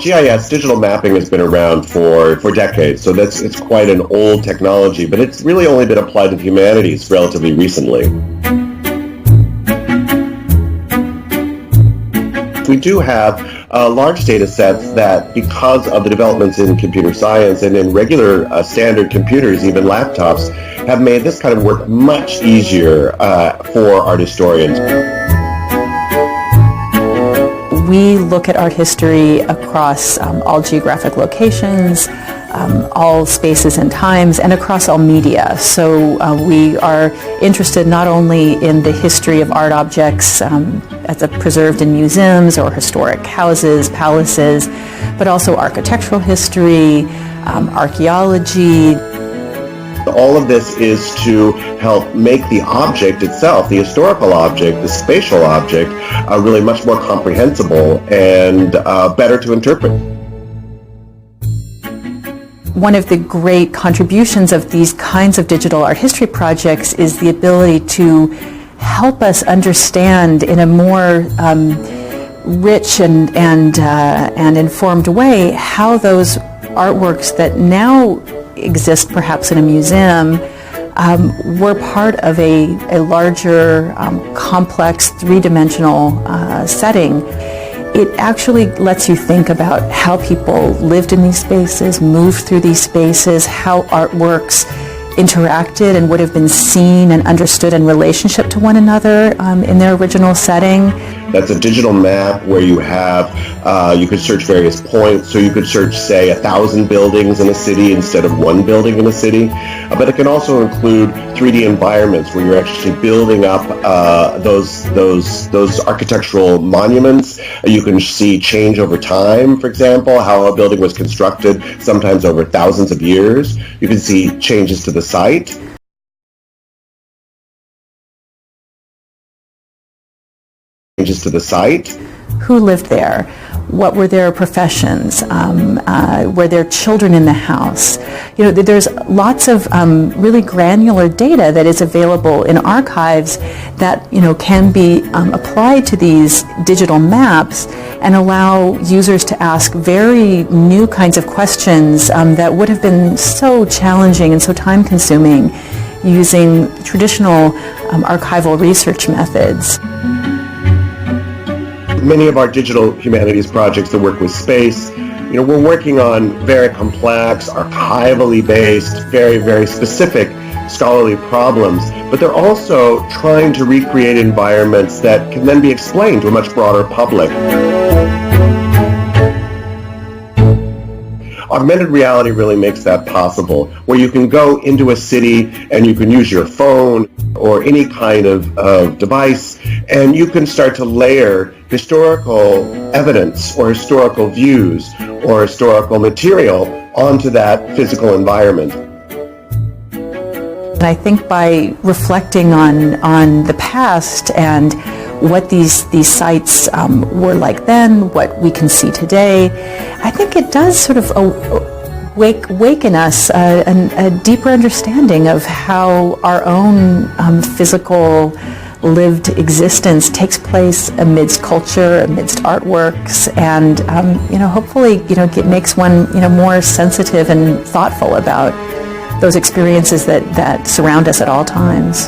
GIS, digital mapping, has been around for decades, so it's quite an old technology, but it's really only been applied to the humanities relatively recently. We do have large data sets that, because of the developments in computer science and in regular standard computers, even laptops, have made this kind of work much easier for art historians. We look at art history across all geographic locations, all spaces and times, and across all media. So we are interested not only in the history of art objects as preserved in museums or historic houses, palaces, but also architectural history, archaeology. All of this is to help make the object itself, the historical object, the spatial object, really much more comprehensible and better to interpret. One of the great contributions of these kinds of digital art history projects is the ability to help us understand in a more rich and informed way how those artworks that now exist perhaps in a museum were part of a larger, complex, three-dimensional setting. It actually lets you think about how people lived in these spaces, moved through these spaces, how artworks interacted and would have been seen and understood in relationship to one another in their original setting. That's a digital map where you have, you could search various points, so you could search, say, 1,000 buildings in a city instead of one building in a city. But it can also include 3D environments where you're actually building up those architectural monuments. You can see change over time, for example, how a building was constructed, sometimes over thousands of years. You can see changes to the site. Changes to the site. Who lived there? What were their professions? Were there children in the house? You know, there's lots of really granular data that is available in archives that, you know, can be applied to these digital maps and allow users to ask very new kinds of questions that would have been so challenging and so time-consuming using traditional archival research methods. Many of our digital humanities projects that work with space, you know, we're working on very complex, archivally based, very, very specific scholarly problems, but they're also trying to recreate environments that can then be explained to a much broader public. Augmented reality really makes that possible, where you can go into a city and you can use your phone or any kind of device, and you can start to layer historical evidence or historical views or historical material onto that physical environment. I think by reflecting on the past and what these sites were like then, what we can see today, I think it does sort of waken us a deeper understanding of how our own physical lived existence takes place amidst culture, amidst artworks, and you know, hopefully, you know, it makes one, you know, more sensitive and thoughtful about those experiences that surround us at all times.